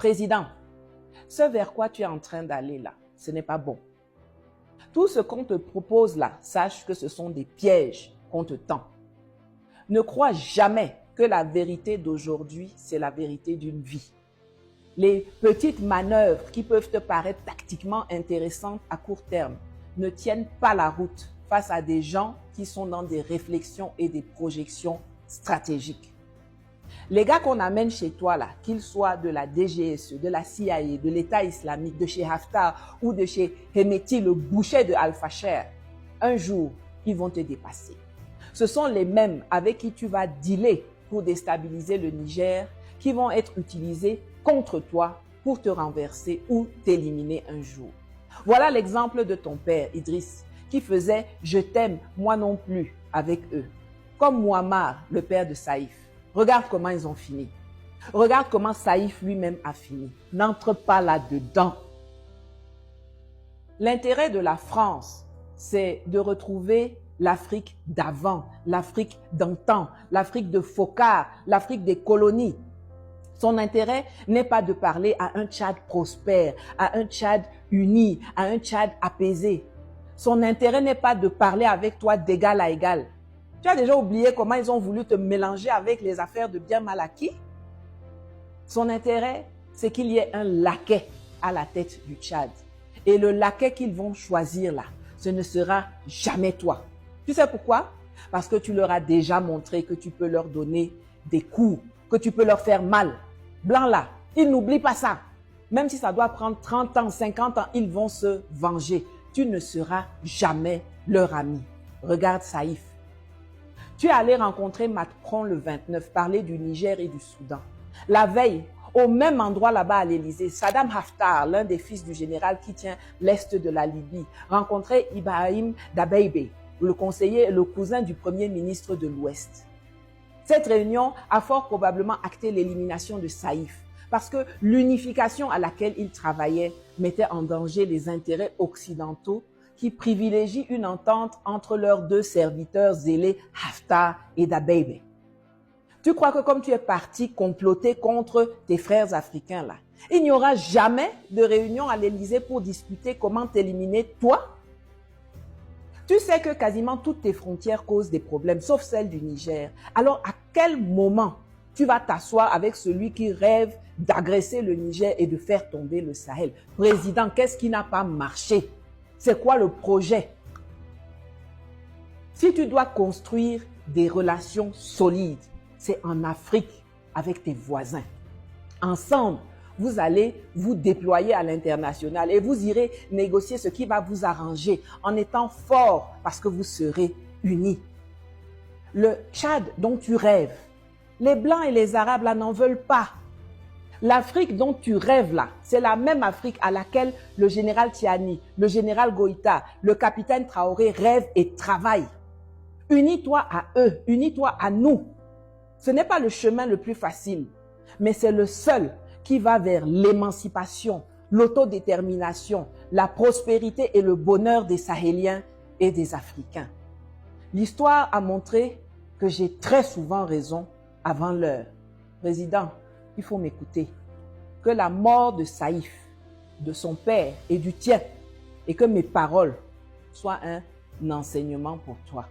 Président, ce vers quoi tu es en train d'aller là, ce n'est pas bon. Tout ce qu'on te propose là, sache que ce sont des pièges qu'on te tend. Ne crois jamais que la vérité d'aujourd'hui, c'est la vérité d'une vie. Les petites manœuvres qui peuvent te paraître tactiquement intéressantes à court terme ne tiennent pas la route face à des gens qui sont dans des réflexions et des projections stratégiques. Les gars qu'on amène chez toi là, qu'ils soient de la DGSE, de la CIA, de l'État islamique, de chez Haftar ou de chez Hemeti, le boucher de Al-Fasher, un jour, ils vont te dépasser. Ce sont les mêmes avec qui tu vas dealer pour déstabiliser le Niger, qui vont être utilisés contre toi pour te renverser ou t'éliminer un jour. Voilà l'exemple de ton père, Idriss, qui faisait « je t'aime, moi non plus » avec eux. Comme Mouammar, le père de Saïf. Regarde comment ils ont fini. Regarde comment Saïf lui-même a fini. N'entre pas là-dedans. L'intérêt de la France, c'est de retrouver l'Afrique d'avant, l'Afrique d'antan, l'Afrique de Foccart, l'Afrique des colonies. Son intérêt n'est pas de parler à un Tchad prospère, à un Tchad uni, à un Tchad apaisé. Son intérêt n'est pas de parler avec toi d'égal à égal. Tu as déjà oublié comment ils ont voulu te mélanger avec les affaires de bien mal acquis? Son intérêt, c'est qu'il y ait un laquais à la tête du Tchad. Et le laquais qu'ils vont choisir là, ce ne sera jamais toi. Tu sais pourquoi? Parce que tu leur as déjà montré que tu peux leur donner des coups, que tu peux leur faire mal. Blanc là, ils n'oublient pas ça. Même si ça doit prendre 30 ans, 50 ans, ils vont se venger. Tu ne seras jamais leur ami. Regarde Saïf. Tu es allé rencontrer Macron le 29, parler du Niger et du Soudan. La veille, au même endroit là-bas à l'Élysée, Saddam Haftar, l'un des fils du général qui tient l'est de la Libye, rencontrait Ibrahim Dabeibe, le conseiller et le cousin du premier ministre de l'Ouest. Cette réunion a fort probablement acté l'élimination de Saïf, parce que l'unification à laquelle il travaillait mettait en danger les intérêts occidentaux qui privilégient une entente entre leurs deux serviteurs zélés, Haftar et Dabeibe. Tu crois que comme tu es parti comploter contre tes frères africains là, il n'y aura jamais de réunion à l'Élysée pour discuter comment t'éliminer toi? Tu sais que quasiment toutes tes frontières causent des problèmes, sauf celle du Niger. Alors à quel moment tu vas t'asseoir avec celui qui rêve d'agresser le Niger et de faire tomber le Sahel? Président, qu'est-ce qui n'a pas marché? C'est quoi le projet? Si tu dois construire des relations solides, c'est en Afrique avec tes voisins. Ensemble, vous allez vous déployer à l'international et vous irez négocier ce qui va vous arranger en étant fort parce que vous serez unis. Le Tchad dont tu rêves, les Blancs et les Arabes là n'en veulent pas. L'Afrique dont tu rêves là, c'est la même Afrique à laquelle le général Tiani, le général Goïta, le capitaine Traoré rêvent et travaillent. Unis-toi à eux, unis-toi à nous. Ce n'est pas le chemin le plus facile, mais c'est le seul qui va vers l'émancipation, l'autodétermination, la prospérité et le bonheur des Sahéliens et des Africains. L'histoire a montré que j'ai très souvent raison avant l'heure. Président, il faut m'écouter. Que la mort de Saïf, de son père et du tien, et que mes paroles soient un enseignement pour toi.